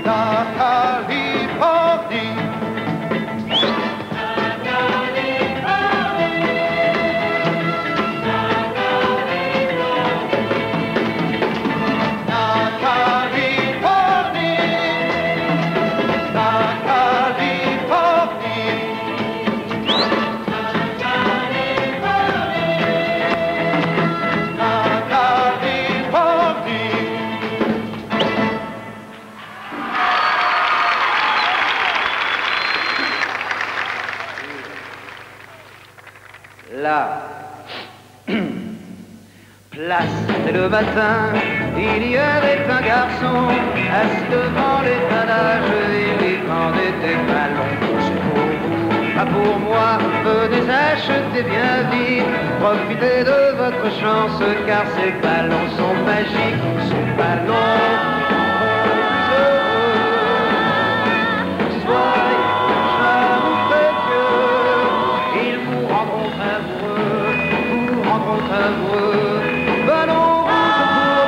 la Californie, la Californie, la Californie, la Californie. Là, place le matin, il y avait un garçon assis devant l'étalage et il vendait des ballons. C'est pour vous, pas pour moi, venez acheter bien vite. Profitez de votre chance, car ces ballons sont magiques. Ces ballons rendront heureux. Soyez jaloux de Dieu, ils vous rendront amoureux, vous rendront amoureux. Ballons rouges pour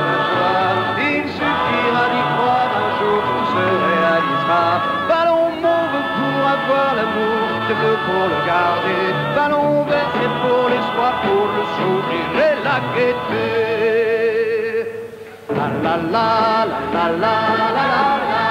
la gloire, il suffira d'y croire, un jour tout se réalisera. Ballon mauve pour avoir l'amour, de bleu pour le garder. Ballon vert c'est pour l'espoir, pour le sourire et la gaieté. La la la la la la la la.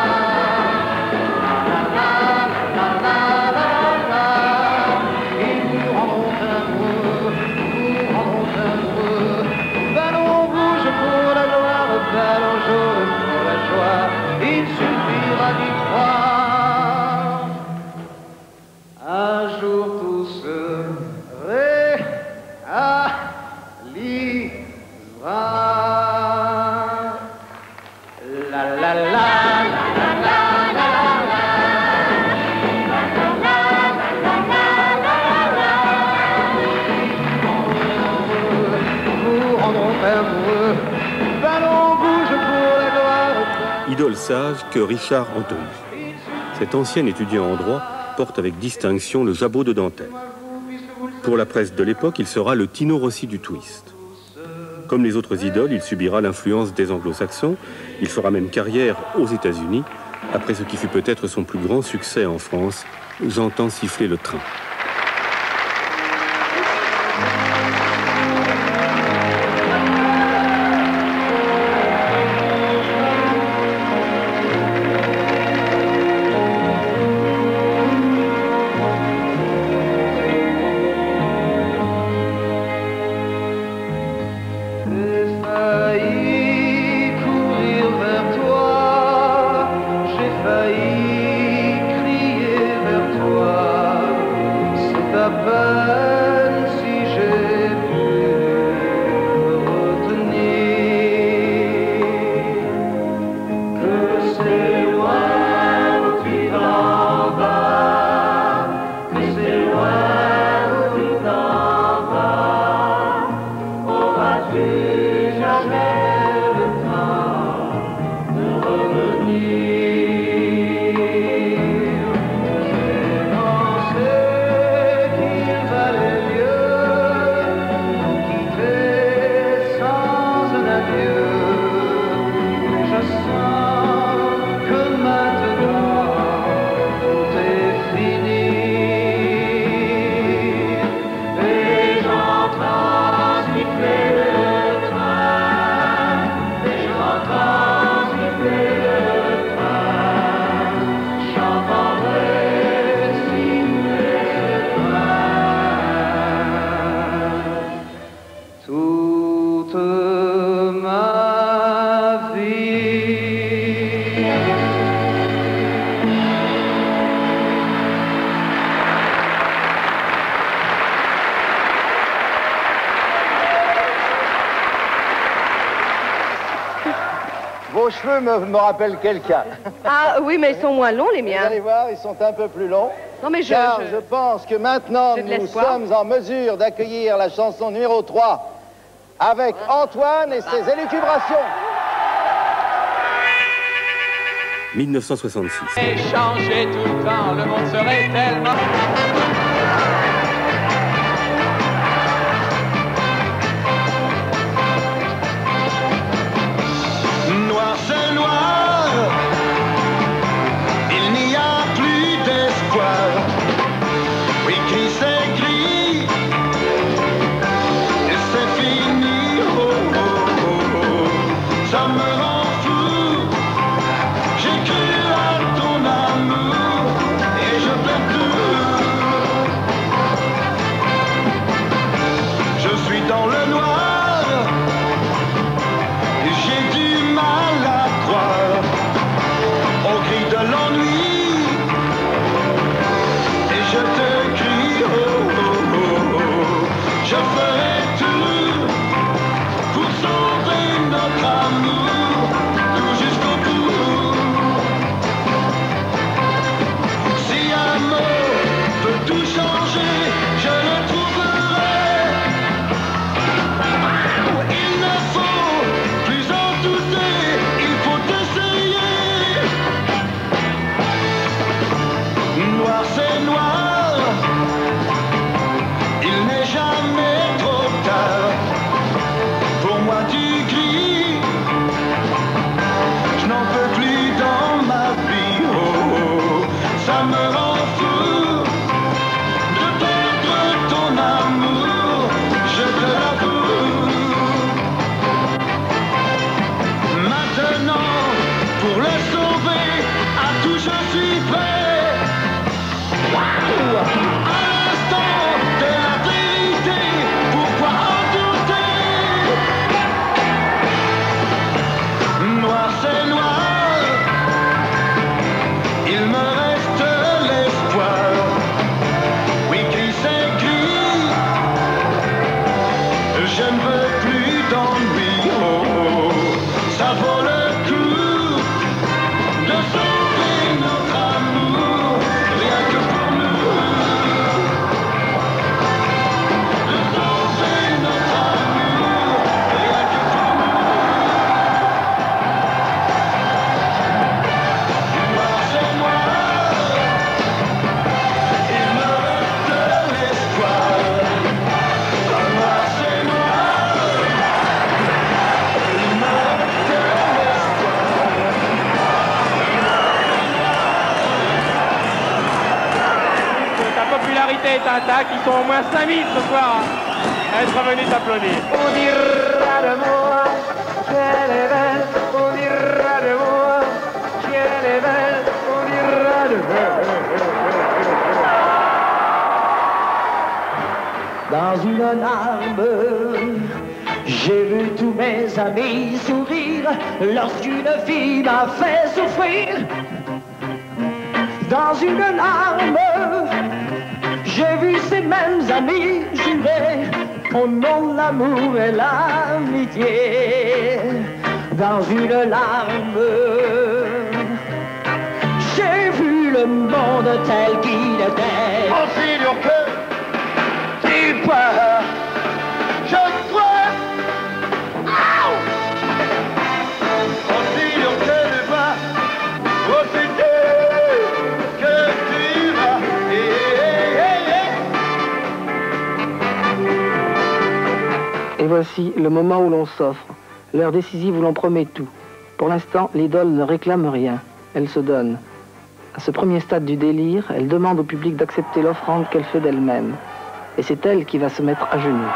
Ballon jaune pour la joie, il suffira d'y croire. Un jour tout se réalisera. La la la la la la la la. Vous rendront amoureux. Ballon rouge pour la gloire. Idole sage que Richard Anthony. Cet ancien étudiant en droit porte avec distinction le jabot de dentelle. Pour la presse de l'époque, il sera le Tino Rossi du twist. Comme les autres idoles, il subira l'influence des anglo-saxons. Il fera même carrière aux États-Unis, après ce qui fut peut-être son plus grand succès en France, J'entends siffler le train. Vos cheveux me rappellent quelqu'un. Ah oui, mais ils sont moins longs, les miens. Vous allez voir, ils sont un peu plus longs. Non, mais car je pense que maintenant, nous sommes en mesure d'accueillir la chanson numéro 3 avec Antoine et ses élucubrations. 1966. Et changer tout le temps, le monde serait tellement... Noir c'est noir, il n'y a plus d'espoir. Oui, gris c'est gris, et c'est fini. Oh, oh, oh, oh. Ça me rend fou. J'ai cru à ton amour et je perds tout. c'est noir. Il n'est jamais trop tard. Pour moi du gris, je n'en peux plus dans ma vie. Oh, oh, ça me rend fou de perdre ton amour, je te l'avoue. Maintenant, pour le sauver, à tout je suis prêt. À l'instant de la vérité, pourquoi en douter? Noir c'est noir, il me reste l'espoir. Oui, gris c'est gris, je ne veux plus d'ennui. Oh, oh, ça vaut le coup de sauver notre amour, rien que pour nous. De sauver notre amour, rien que pour nous. Noir c'est noir, il me reste l'espoir. Noir c'est noir, il me reste Ta popularité est intacte, ils sont au moins 5000 ce soir à être venus t'applaudir. On dira de moi qu'elle est belle, on dira de moi qu'elle est belle, on dira de elle. Dans une larme, j'ai vu tous mes amis sourire lorsqu'une fille m'a fait souffrir. Dans une larme, j'ai vu ces mêmes amis jurer au nom de l'amour et l'amitié. Dans une larme, j'ai vu le monde tel qu'il était. En figure que tu pars, je crois. En figure que tu vas, profiter que tu vas. Et voici le moment où l'on s'offre, l'heure décisive où l'on promet tout. Pour l'instant, l'idole ne réclame rien, elle se donne. À ce premier stade du délire, elle demande au public d'accepter l'offrande qu'elle fait d'elle-même. Et c'est elle qui va se mettre à genoux.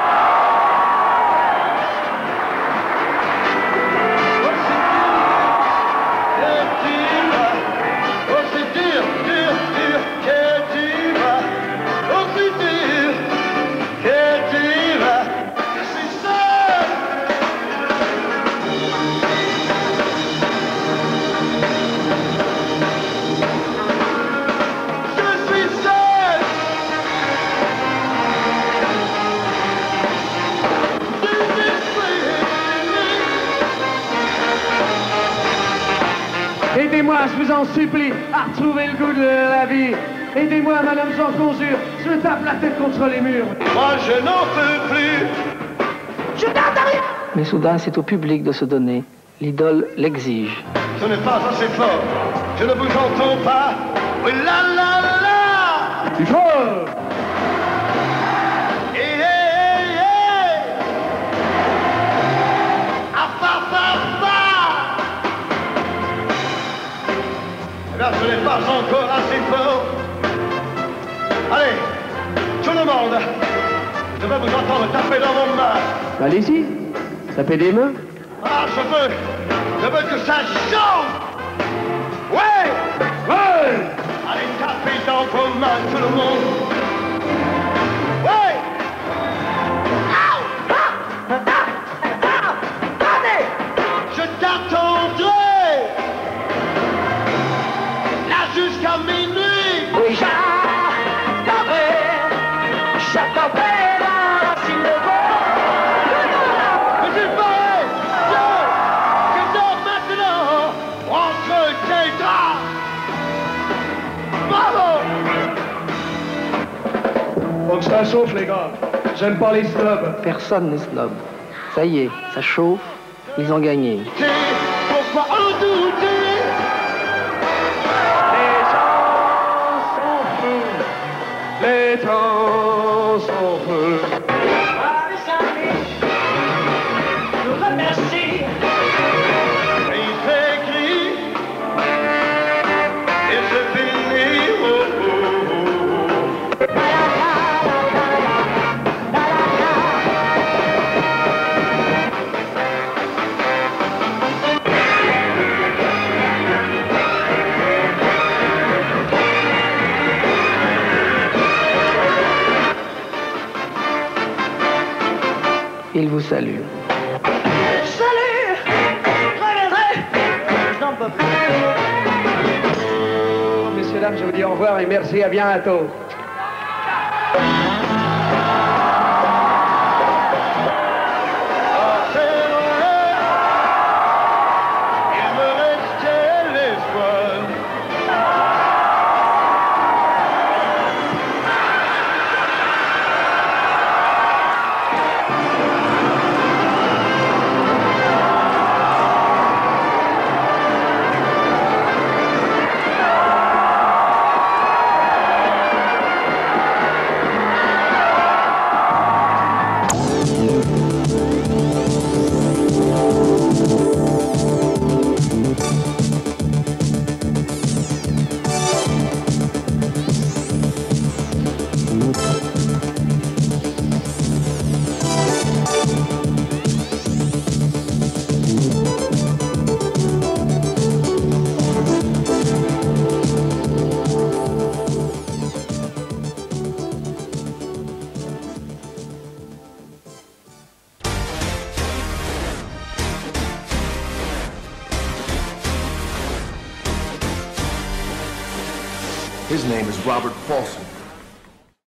Aidez-moi, je vous en supplie, à retrouver le goût de la vie. Aidez-moi, madame, j'en conjure, je me tape la tête contre les murs. Moi, je n'en peux plus. Je garde rien. Mais soudain, c'est au public de se donner. L'idole l'exige. Ce n'est pas assez fort, je ne vous entends pas. Oui, la la la. Il faut. Ce n'est pas encore assez fort. Allez, tout le monde, je veux vous entendre taper dans mon main. Allez-y, tapez des mains. Ah, je veux que ça chante. Ouais, ouais. Allez, tapez dans vos mains, tout le monde. Ouais. Allez, je t'attendrai. Jusqu'à minuit. Oui, j'attendrai s'il le veut. Mais il paraît que dors maintenant entre tes draps. Bravo. Faut que ça chauffe, les gars. J'aime pas les snobs. Personne n'est snob. Ça y est, ça chauffe, ils ont gagné. Pourquoi en douter? Les gens sont fous. Il vous salue. Salut! Je reviendrai! Je n'en peux plus. Messieurs, dames, je vous dis au revoir et merci, à bientôt. His name is Robert Paulson.